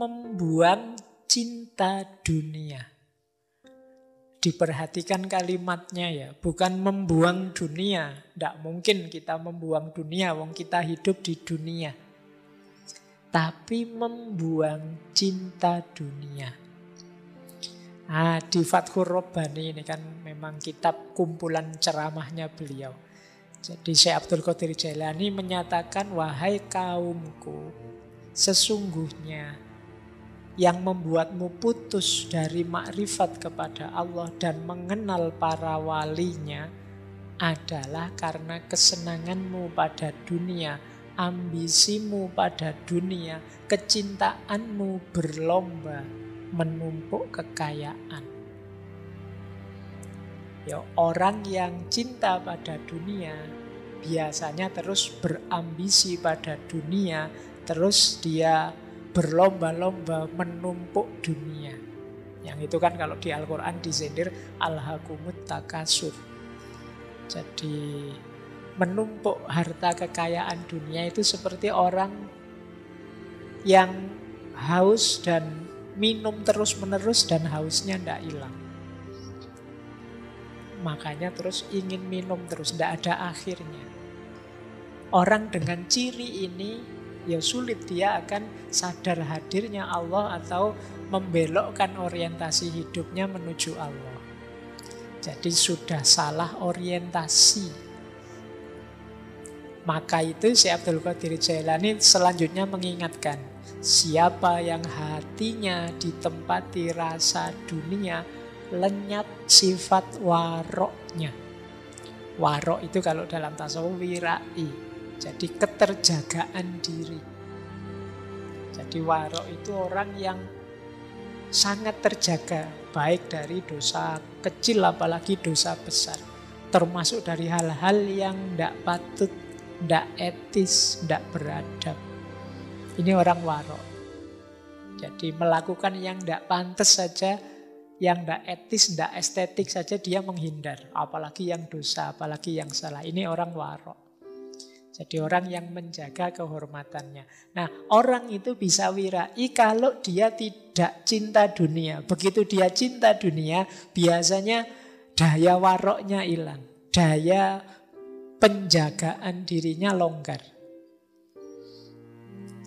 membuang cinta dunia. Diperhatikan kalimatnya ya, bukan membuang dunia. Tidak mungkin kita membuang dunia, wong kita hidup di dunia. Tapi membuang cinta dunia. Di Fathur Rabbani ini kan memang kitab kumpulan ceramahnya beliau. Jadi Syekh Abdul Qadir Jailani menyatakan, wahai kaumku, sesungguhnya yang membuatmu putus dari makrifat kepada Allah dan mengenal para walinya adalah karena kesenanganmu pada dunia, ambisimu pada dunia, kecintaanmu berlomba menumpuk kekayaan. Ya, orang yang cinta pada dunia biasanya terus berambisi pada dunia, terus dia berlomba-lomba menumpuk dunia. Yang itu kan kalau di Al-Quran disindir alhaqumut takasur. Jadi menumpuk harta kekayaan dunia itu seperti orang yang haus dan minum terus-menerus dan hausnya tidak hilang. Makanya terus ingin minum terus, tidak ada akhirnya. Orang dengan ciri ini ya sulit dia akan sadar hadirnya Allah atau membelokkan orientasi hidupnya menuju Allah. Jadi sudah salah orientasi. Maka itu Syekh Abdul Qadir Jailani selanjutnya mengingatkan, siapa yang hatinya ditempati rasa dunia, lenyap sifat waroknya. Warok itu kalau dalam tasawuf wirai. Jadi keterjagaan diri. Jadi warok itu orang yang sangat terjaga, baik dari dosa kecil apalagi dosa besar. Termasuk dari hal-hal yang tidak patut, tidak etis, tidak beradab. Ini orang warok. Jadi melakukan yang tidak pantas saja, yang tidak etis, tidak estetik saja dia menghindar. Apalagi yang dosa, apalagi yang salah. Ini orang warok. Jadi orang yang menjaga kehormatannya. Nah, orang itu bisa wirai kalau dia tidak cinta dunia. Begitu dia cinta dunia, biasanya daya waroknya hilang. Daya penjagaan dirinya longgar.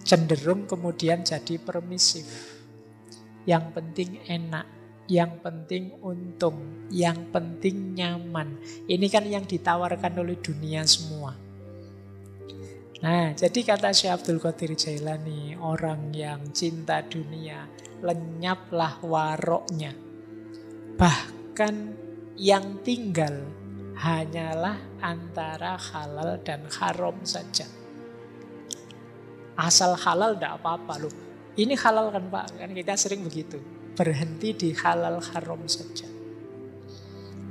Cenderung kemudian jadi permisif. Yang penting enak, yang penting untung, yang penting nyaman. Ini kan yang ditawarkan oleh dunia semua. Nah, jadi kata Syekh Abdul Qadir Jailani, orang yang cinta dunia, lenyaplah waroknya. Bahkan yang tinggal hanyalah antara halal dan haram saja. Asal halal tidak apa-apa loh. Ini halal kan Pak, kan kita sering begitu. Berhenti di halal haram saja.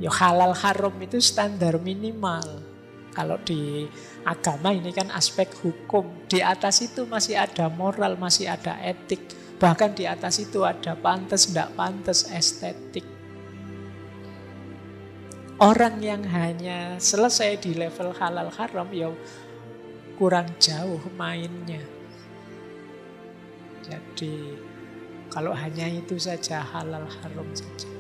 Ya halal haram itu standar minimal. Kalau di agama ini kan aspek hukum. Di atas itu masih ada moral, masih ada etik. Bahkan di atas itu ada pantas, tidak pantas, estetik. Orang yang hanya selesai di level halal haram, ya kurang jauh mainnya. Jadi kalau hanya itu saja halal haram saja.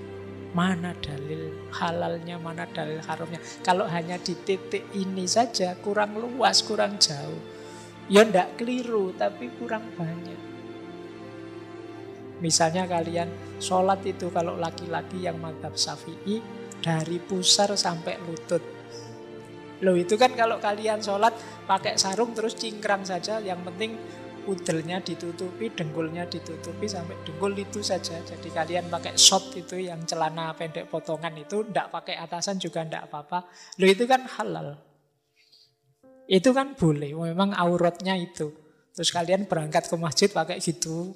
Mana dalil halalnya, mana dalil haramnya. Kalau hanya di titik ini saja kurang luas, kurang jauh. Ya ndak keliru, tapi kurang banyak. Misalnya kalian sholat itu kalau laki-laki yang mazhab Syafi'i dari pusar sampai lutut. Loh itu kan kalau kalian sholat pakai sarung terus cingkrang saja, yang penting udelnya ditutupi, dengkulnya ditutupi sampai dengkul itu saja. Jadi kalian pakai short itu yang celana pendek potongan itu, ndak pakai atasan juga ndak apa-apa. Loh itu kan halal. Itu kan boleh, memang auratnya itu. Terus kalian berangkat ke masjid pakai gitu,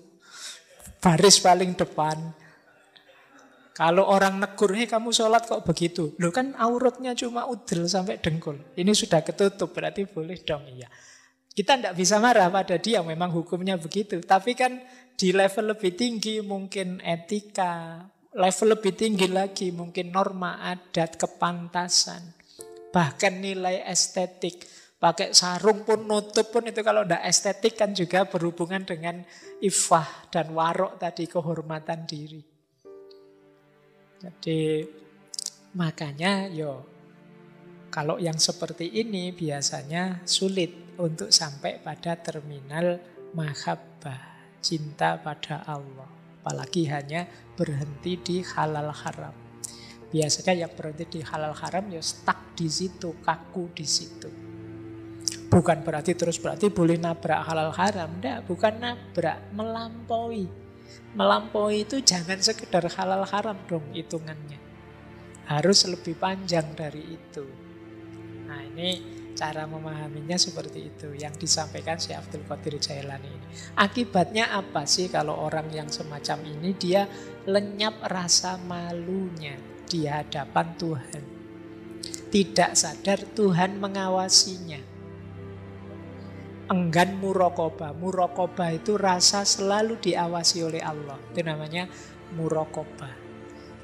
baris paling depan. Kalau orang negur, kamu sholat kok begitu? Loh kan auratnya cuma udel sampai dengkul. Ini sudah ketutup, berarti boleh dong. Iya. Kita tidak bisa marah pada dia, memang hukumnya begitu. Tapi kan di level lebih tinggi mungkin etika, level lebih tinggi lagi mungkin norma adat, kepantasan, bahkan nilai estetik. Pakai sarung pun, nutup pun itu kalau tidak estetik kan juga berhubungan dengan iffah dan warok tadi, kehormatan diri. Jadi makanya kalau yang seperti ini biasanya sulit untuk sampai pada terminal mahabbah, cinta pada Allah. Apalagi hanya berhenti di halal haram. Biasanya yang berhenti di halal haram stuck di situ, kaku di situ. Bukan berarti boleh nabrak halal haram. Tidak, bukan nabrak, melampaui. Melampaui itu jangan sekedar halal haram dong hitungannya. Harus lebih panjang dari itu. Nah ini cara memahaminya seperti itu yang disampaikan Syekh Abdul Qadir Jailani ini. Akibatnya apa sih kalau orang yang semacam ini dia lenyap rasa malunya di hadapan Tuhan. Tidak sadar Tuhan mengawasinya. Enggan muraqabah. Muraqabah itu rasa selalu diawasi oleh Allah. Itu namanya muraqabah.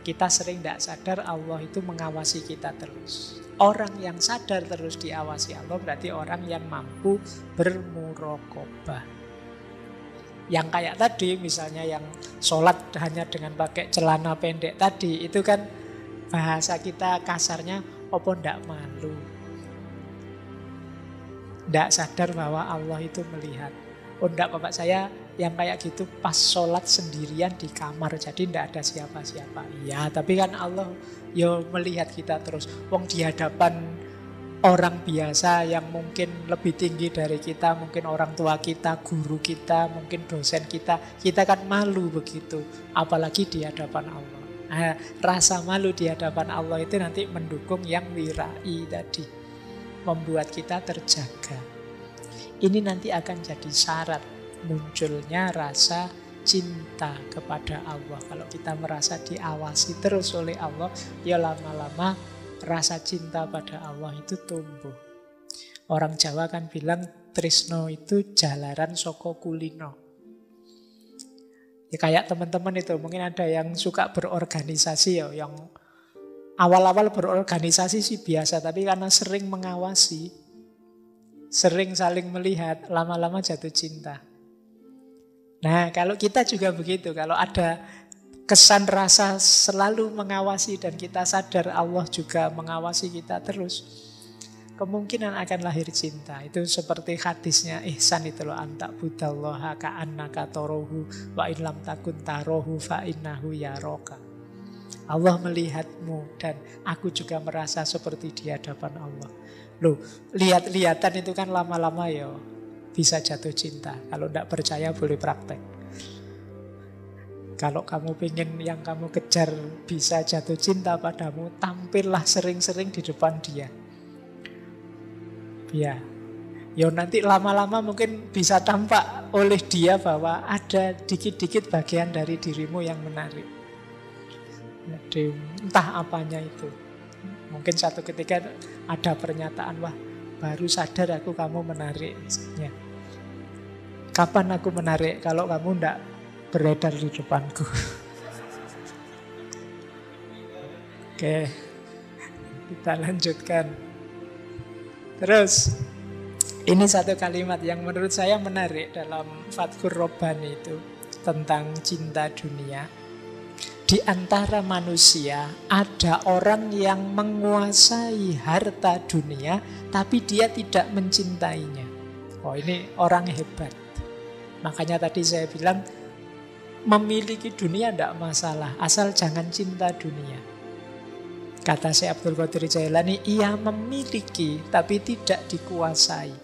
Kita sering tidak sadar Allah itu mengawasi kita terus. Orang yang sadar terus diawasi Allah berarti orang yang mampu bermuraqabah. Yang kayak tadi misalnya yang sholat hanya dengan pakai celana pendek tadi, itu kan bahasa kita kasarnya opo ndak malu. Ndak sadar bahwa Allah itu melihat. Oh ndak, bapak saya yang kayak gitu pas sholat sendirian di kamar, jadi ndak ada siapa-siapa. Iya, tapi kan Allah melihat kita terus. Wong di hadapan orang biasa yang mungkin lebih tinggi dari kita, mungkin orang tua kita, guru kita, mungkin dosen kita kan malu begitu. Apalagi di hadapan Allah. Nah, rasa malu di hadapan Allah itu nanti mendukung yang wirai tadi. Membuat kita terjaga. Ini nanti akan jadi syarat munculnya rasa cinta kepada Allah. Kalau kita merasa diawasi terus oleh Allah, lama-lama rasa cinta pada Allah itu tumbuh. Orang Jawa kan bilang tresno itu jalaran saka kulino. Ya kayak teman-teman itu, mungkin ada yang suka berorganisasi yang awal-awal berorganisasi sih biasa, tapi karena sering mengawasi, sering saling melihat, lama-lama jatuh cinta. Nah, kalau kita juga begitu, kalau ada kesan rasa selalu mengawasi dan kita sadar Allah juga mengawasi kita terus, kemungkinan akan lahir cinta. Itu seperti hadisnya ihsan itu loh, antak budallaha ka'annaka tarahu wa in lam takun tarahu fa innahu yaraka. Allah melihatmu dan aku juga merasa seperti di hadapan Allah. Loh, lihat-lihatan itu kan lama-lama bisa jatuh cinta. Kalau tidak percaya boleh praktek. Kalau kamu ingin yang kamu kejar bisa jatuh cinta padamu, tampillah sering-sering di depan dia. Ya, nanti lama-lama mungkin bisa tampak oleh dia bahwa ada dikit-dikit bagian dari dirimu yang menarik. Jadi entah apanya itu. Mungkin satu ketika ada pernyataan, wah baru sadar aku kamu menarik misalnya. Kapan aku menarik? Kalau kamu tidak beredar di depanku. Oke, kita lanjutkan. Terus, ini satu kalimat yang menurut saya menarik dalam Fathur Rabbani itu tentang cinta dunia. Di antara manusia ada orang yang menguasai harta dunia tapi dia tidak mencintainya. Oh, ini orang hebat. Makanya tadi saya bilang memiliki dunia tidak masalah, asal jangan cinta dunia. Kata Syekh Abdul Qadir Jailani, ia memiliki tapi tidak dikuasai.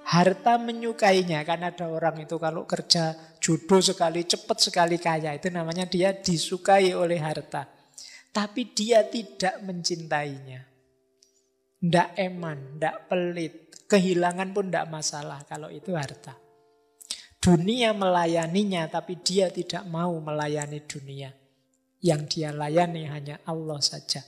Harta menyukainya, kan ada orang itu kalau kerja jodoh sekali, cepat sekali kaya, itu namanya dia disukai oleh harta. Tapi dia tidak mencintainya. Tidak eman, tidak pelit, kehilangan pun tidak masalah kalau itu harta. Dunia melayaninya tapi dia tidak mau melayani dunia. Yang dia layani hanya Allah saja.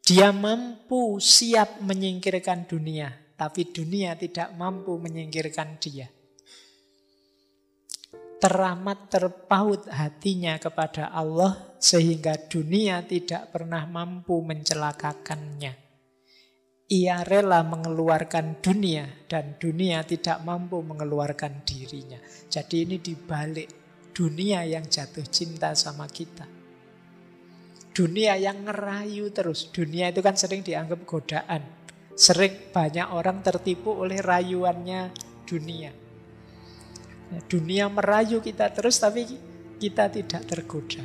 Dia mampu siap menyingkirkan dunia, tapi dunia tidak mampu menyingkirkan dia. Teramat terpaut hatinya kepada Allah sehingga dunia tidak pernah mampu mencelakakannya. Ia rela mengeluarkan dunia dan dunia tidak mampu mengeluarkan dirinya. Jadi ini dibalik, dunia yang jatuh cinta sama kita. Dunia yang ngerayu terus. Dunia itu kan sering dianggap godaan. Sering banyak orang tertipu oleh rayuannya dunia. Dunia merayu kita terus tapi kita tidak tergoda.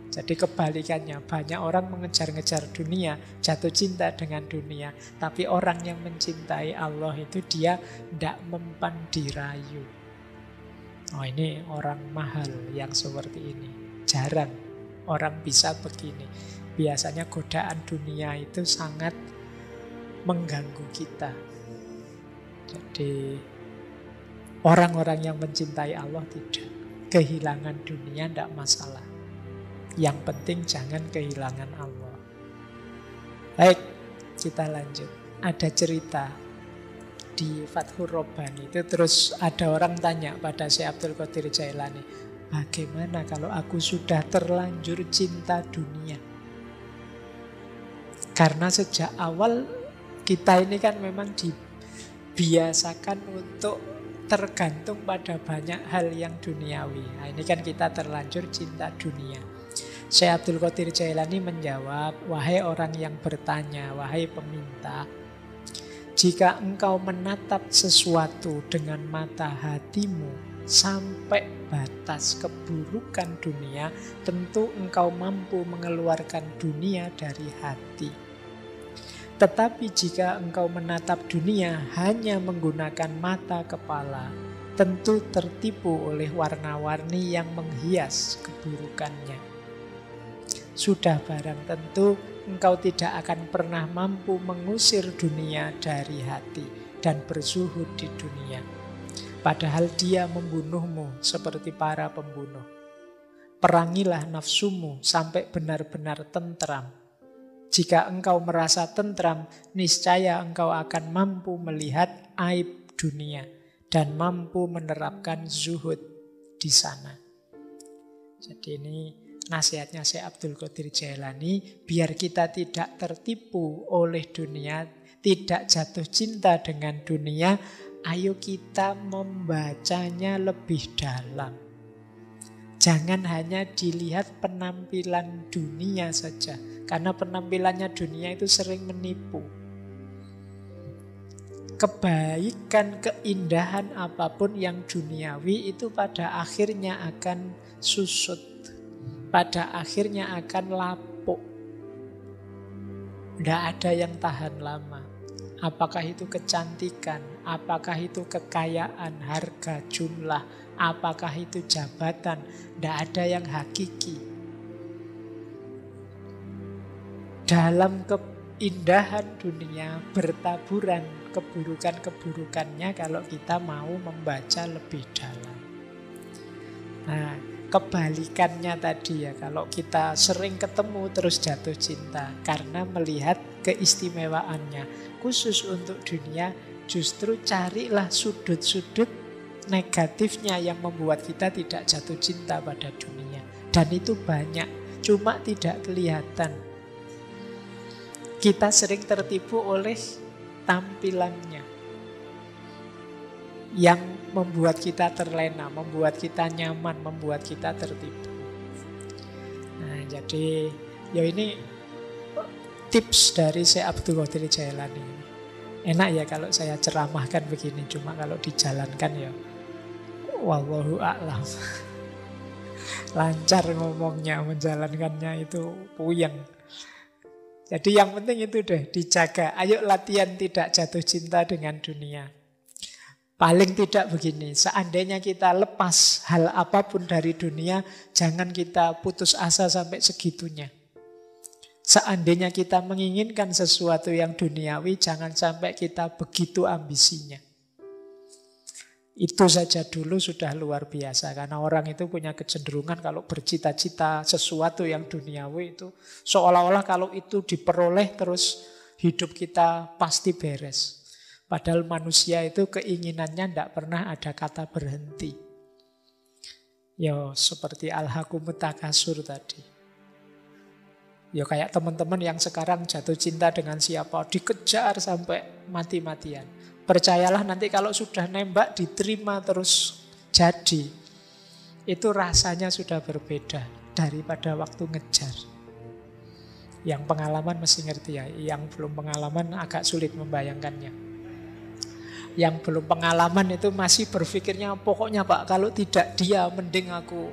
Jadi kebalikannya, banyak orang mengejar-ngejar dunia, jatuh cinta dengan dunia. Tapi orang yang mencintai Allah itu dia tidak mempan dirayu. Oh, ini orang mahal yang seperti ini. Jarang orang bisa begini. Biasanya godaan dunia itu sangat mengganggu kita. Jadi orang-orang yang mencintai Allah tidak. Kehilangan dunia tidak masalah. Yang penting jangan kehilangan Allah. Baik, kita lanjut. Ada cerita di Fathur Rabbani itu, terus ada orang tanya pada Syekh Abdul Qadir Jailani, bagaimana kalau aku sudah terlanjur cinta dunia? Karena sejak awal kita ini kan memang dibiasakan untuk tergantung pada banyak hal yang duniawi. Nah, ini kan kita terlanjur cinta dunia. Syekh Abdul Qadir Jailani menjawab, wahai orang yang bertanya, wahai peminta, jika engkau menatap sesuatu dengan mata hatimu sampai batas keburukan dunia, tentu engkau mampu mengeluarkan dunia dari hati. Tetapi jika engkau menatap dunia hanya menggunakan mata kepala, tentu tertipu oleh warna-warni yang menghias keburukannya. Sudah barang tentu engkau tidak akan pernah mampu mengusir dunia dari hati dan berzuhud di dunia. Padahal dia membunuhmu seperti para pembunuh. Perangilah nafsumu sampai benar-benar tentram. Jika engkau merasa tentram, niscaya engkau akan mampu melihat aib dunia dan mampu menerapkan zuhud di sana. Jadi ini nasihatnya Syekh Abdul Qadir Jailani, biar kita tidak tertipu oleh dunia, tidak jatuh cinta dengan dunia, ayo kita membacanya lebih dalam. Jangan hanya dilihat penampilan dunia saja, karena penampilannya dunia itu sering menipu. Kebaikan, keindahan apapun yang duniawi itu pada akhirnya akan susut. Pada akhirnya akan lapuk. Tidak ada yang tahan lama. Apakah itu kecantikan, apakah itu kekayaan, harga, jumlah, apakah itu jabatan, tidak ada yang hakiki. Dalam keindahan dunia bertaburan keburukan-keburukannya kalau kita mau membaca lebih dalam. Nah, kebalikannya tadi ya, kalau kita sering ketemu terus jatuh cinta karena melihat keistimewaannya. Khusus untuk dunia, justru carilah sudut-sudut negatifnya yang membuat kita tidak jatuh cinta pada dunia. Dan itu banyak, cuma tidak kelihatan. Kita sering tertipu oleh tampilannya yang membuat kita terlena, membuat kita nyaman, membuat kita tertipu. Nah, jadi ya ini tips dari Syekh Abdul Qadir Jailani. Enak ya kalau saya ceramahkan begini, cuma kalau dijalankan ya wallahu a'lam. Lancar ngomongnya, menjalankannya itu puyeng. Jadi yang penting itu deh, dijaga. Ayo latihan tidak jatuh cinta dengan dunia. Paling tidak begini, seandainya kita lepas hal apapun dari dunia, jangan kita putus asa sampai segitunya. Seandainya kita menginginkan sesuatu yang duniawi, jangan sampai kita begitu ambisinya. Itu saja dulu sudah luar biasa, karena orang itu punya kecenderungan kalau bercita-cita sesuatu yang duniawi itu seolah-olah kalau itu diperoleh terus hidup kita pasti beres. Padahal manusia itu keinginannya tidak pernah ada kata berhenti. Ya seperti al-hakumut takasur tadi. Ya kayak teman-teman yang sekarang jatuh cinta dengan siapa, dikejar sampai mati-matian. Percayalah nanti kalau sudah nembak diterima terus jadi, itu rasanya sudah berbeda daripada waktu ngejar. Yang pengalaman mesti ngerti ya, yang belum pengalaman agak sulit membayangkannya. Yang belum pengalaman itu masih berpikirnya, pokoknya Pak kalau tidak dia mending aku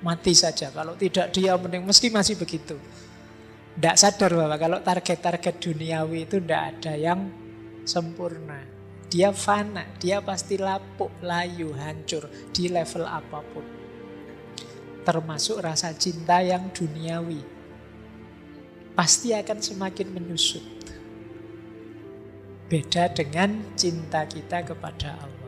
mati saja. Kalau tidak dia mending, mesti masih begitu. Tidak sadar bahwa kalau target-target duniawi itu tidak ada yang sempurna. Dia fana, dia pasti lapuk, layu, hancur di level apapun. Termasuk rasa cinta yang duniawi. Pasti akan semakin menyusut. Beda dengan cinta kita kepada Allah.